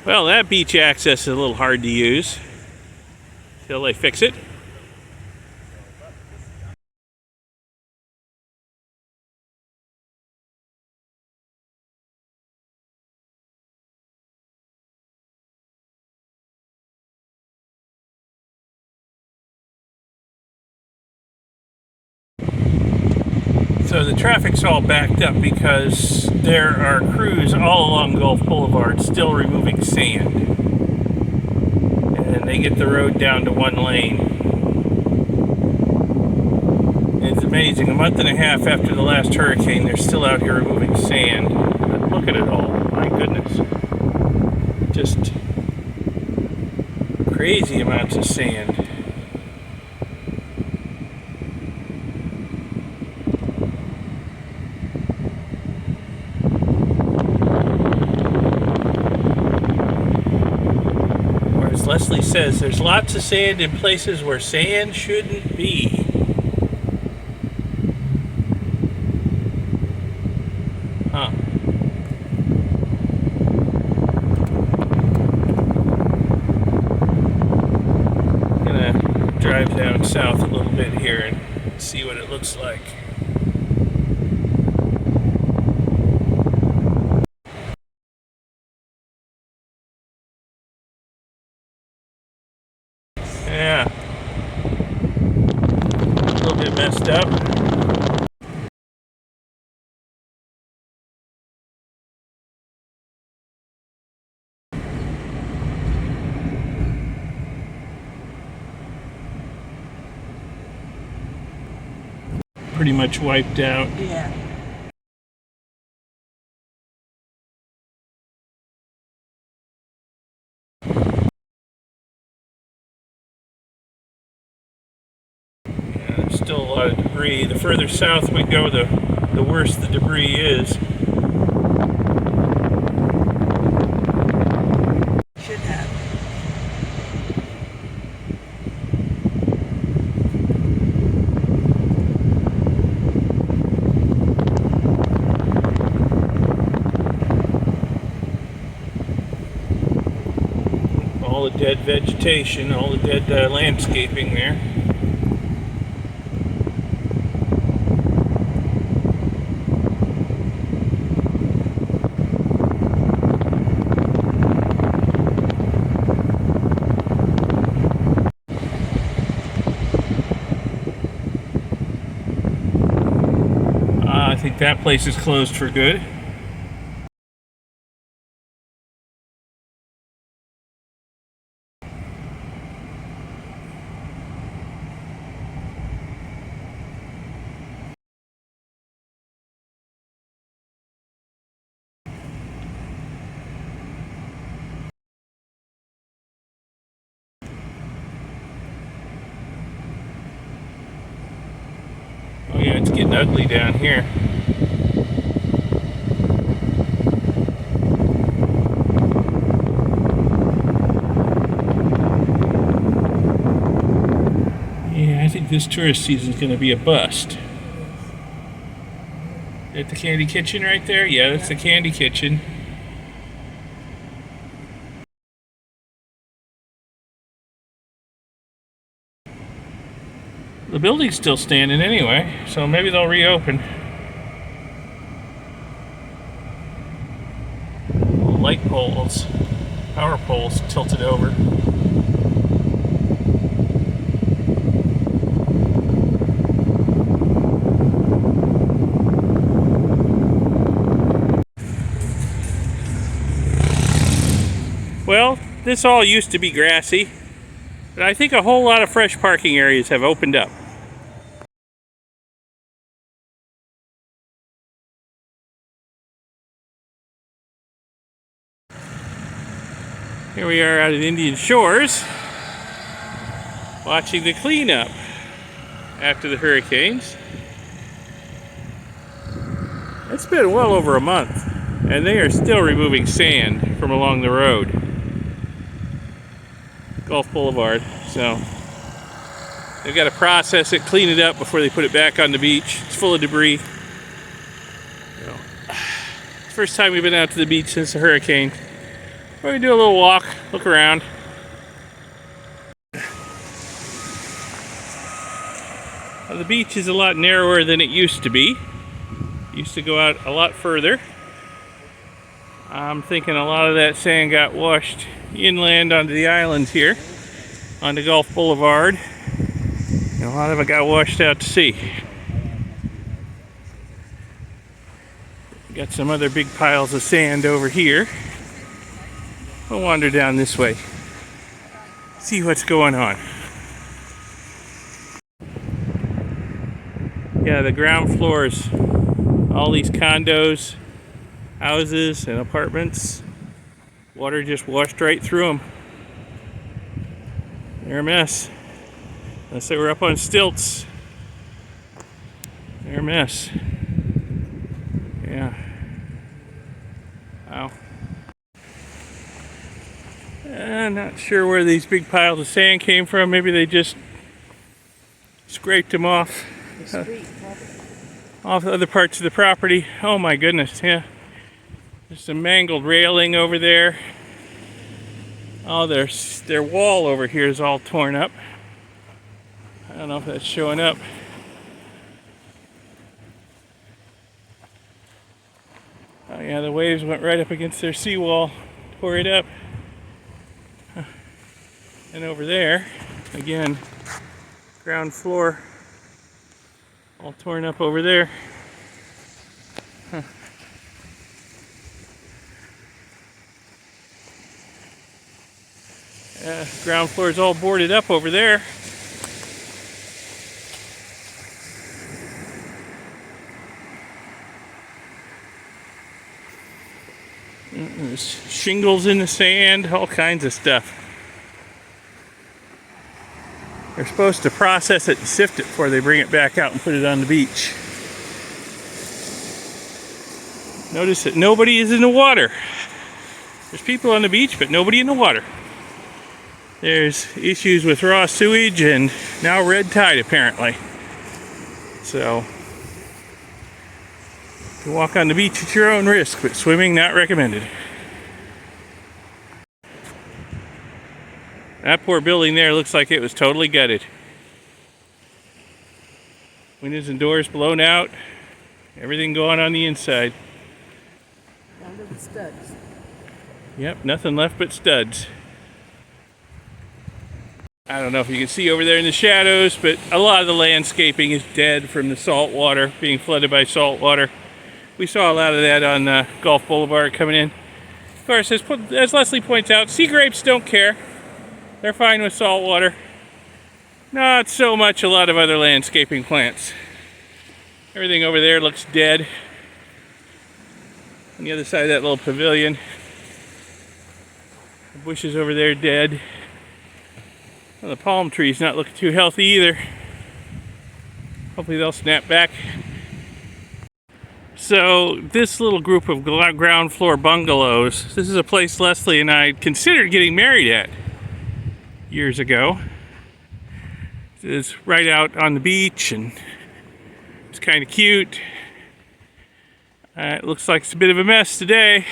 Well, that beach access is a little hard to use till they fix it. So the traffic's all backed up because there are crews all along Gulf Boulevard still removing sand. And they get the road down to one lane. It's amazing. A month and a half after the last hurricane, they're still out here removing sand. But look at it all. My goodness. Just crazy amounts of sand. Leslie says there's lots of sand in places where sand shouldn't be. Huh. I'm gonna drive down south a little bit here and see what it looks like. Yeah, a little bit messed up. Pretty much wiped out. Yeah. Still a lot of debris. The further south we go, the worse the debris is. Should have. All the dead vegetation, all the dead landscaping there. I think that place is closed for good. Oh yeah, it's getting ugly down here. Yeah, I think this tourist season is going to be a bust. At the Candy Kitchen right there? Yeah, that's the Candy Kitchen. The building's still standing anyway, so maybe they'll reopen. Light poles, power poles tilted over. Well, this all used to be grassy, but I think a whole lot of fresh parking areas have opened up. Here we are out at Indian Shores, watching the cleanup after the hurricanes. It's been well over a month, and they are still removing sand from along the road. Gulf Boulevard, so they've got to process it, clean it up before they put it back on the beach. It's full of debris. First time we've been out to the beach since the hurricane. We're gonna do a little walk, look around. Well, the beach is a lot narrower than it used to be. It used to go out a lot further. I'm thinking a lot of that sand got washed inland onto the islands here, onto Gulf Boulevard, and a lot of it got washed out to sea. Got some other big piles of sand over here. We'll wander down this way, see what's going on. Yeah, the ground floors, all these condos, houses, and apartments, water just washed right through them. They're a mess. Unless they were up on stilts, they're a mess. Yeah. Wow. I'm not sure where these big piles of sand came from. Maybe they just scraped them off off other parts of the property. Oh my goodness, yeah. There's some mangled railing over there. Oh, their wall over here is all torn up. I don't know if that's showing up. Oh yeah, the waves went right up against their seawall, tore it up. And over there, again, ground floor, all torn up over there. Ground floor is all boarded up over there. There's shingles in the sand, all kinds of stuff. They're supposed to process it and sift it before they bring it back out and put it on the beach. Notice that nobody is in the water. There's people on the beach, but nobody in the water. There's issues with raw sewage and now red tide apparently. So, you can walk on the beach at your own risk, but swimming not recommended. That poor building there looks like it was totally gutted. Windows and doors blown out. Everything going on the inside. Down to the studs. Yep, nothing left but studs. I don't know if you can see over there in the shadows, but a lot of the landscaping is dead from the salt water, being flooded by salt water. We saw a lot of that on Gulf Boulevard coming in. Of course, as Leslie points out, sea grapes don't care. They're fine with salt water. Not so much a lot of other landscaping plants. Everything over there looks dead. On the other side of that little pavilion, the bushes over there dead. Well, the palm tree's not looking too healthy either. Hopefully they'll snap back. So this little group of ground floor bungalows, this is a place Leslie and I considered getting married at years ago. It's right out on the beach and it's kind of cute. It looks like it's a bit of a mess today.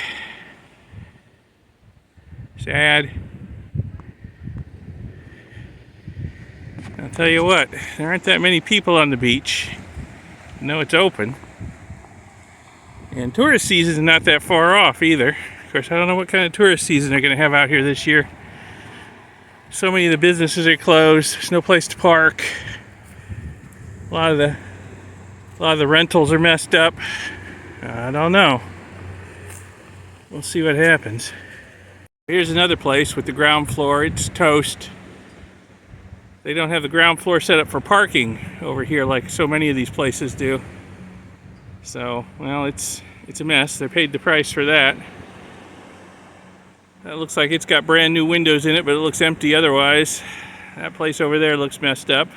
Sad. I'll tell you what, there aren't that many people on the beach. I know it's open. And tourist season is not that far off either. Of course, I don't know what kind of tourist season they're going to have out here this year. So many of the businesses are closed. There's no place to park. A lot of the rentals are messed up. I don't know. We'll see what happens. Here's another place with the ground floor. It's toast. They don't have the ground floor set up for parking over here like so many of these places do. So, well, it's a mess. They paid the price for that. That looks like it's got brand new windows in it, but it looks empty otherwise. That place over there looks messed up.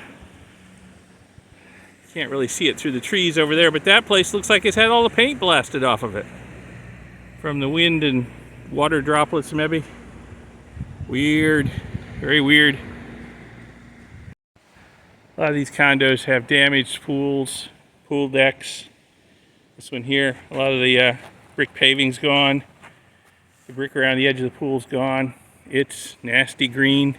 Can't really see it through the trees over there, but that place looks like it's had all the paint blasted off of it from the wind and water droplets maybe. Weird, very weird. A lot of these condos have damaged pools, pool decks. This one here, a lot of the brick paving's gone. The brick around the edge of the pool's gone. It's nasty green.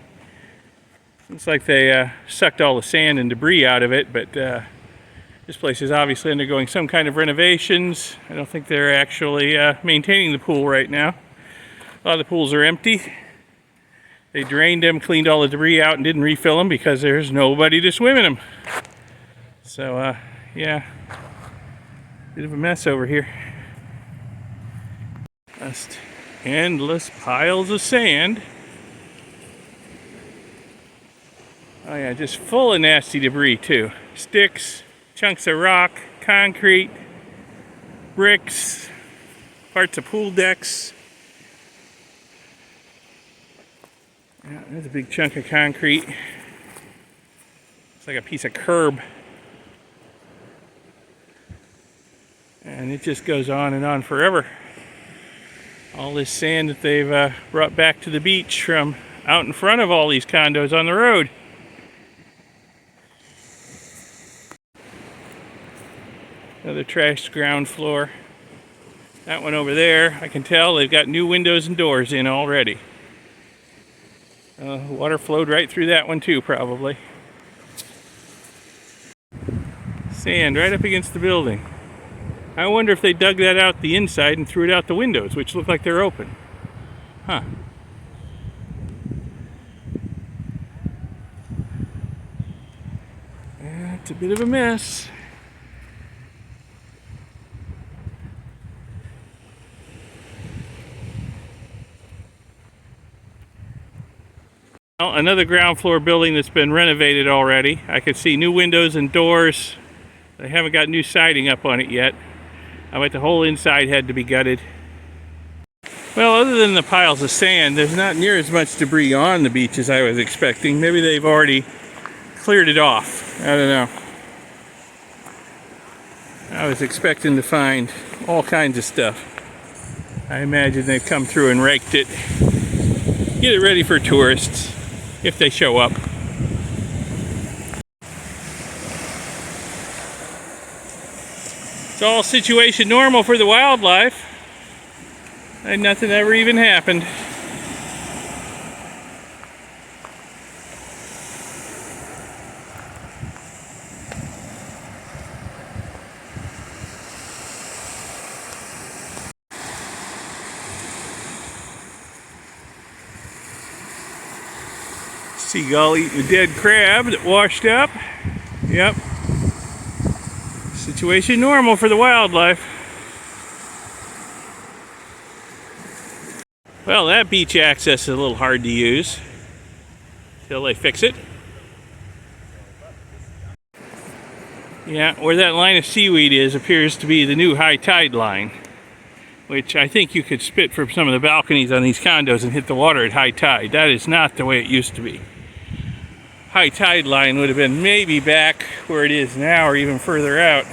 Looks like they sucked all the sand and debris out of it, but this place is obviously undergoing some kind of renovations. I don't think they're actually maintaining the pool right now. A lot of the pools are empty. They drained them, cleaned all the debris out, and didn't refill them because there's nobody to swim in them. So, yeah, bit of a mess over here. Just endless piles of sand. Oh yeah, just full of nasty debris too. Sticks, chunks of rock, concrete, bricks, parts of pool decks. Yeah, there's a big chunk of concrete. It's like a piece of curb. And it just goes on and on forever. All this sand that they've brought back to the beach from out in front of all these condos on the road. Another trashed ground floor. That one over there, I can tell they've got new windows and doors in already. Water flowed right through that one too, probably. Sand right up against the building. I wonder if they dug that out the inside and threw it out the windows, which look like they're open. Huh. Yeah, it's a bit of a mess. Well, another ground floor building that's been renovated already. I can see new windows and doors. They haven't got new siding up on it yet. I bet the whole inside had to be gutted. Well, other than the piles of sand, there's not near as much debris on the beach as I was expecting. Maybe they've already cleared it off. I don't know. I was expecting to find all kinds of stuff. I imagine they've come through and raked it. Get it ready for tourists, if they show up. It's all situation normal for the wildlife. And nothing ever even happened. Seagull eating a dead crab that washed up. Yep. Situation normal for the wildlife. Well, that beach access is a little hard to use till they fix it. Yeah, where that line of seaweed is appears to be the new high tide line, which I think you could spit from some of the balconies on these condos and hit the water at high tide. That is not the way it used to be. High tide line would have been maybe back where it is now or even further out.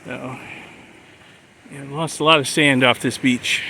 So, yeah, lost a lot of sand off this beach.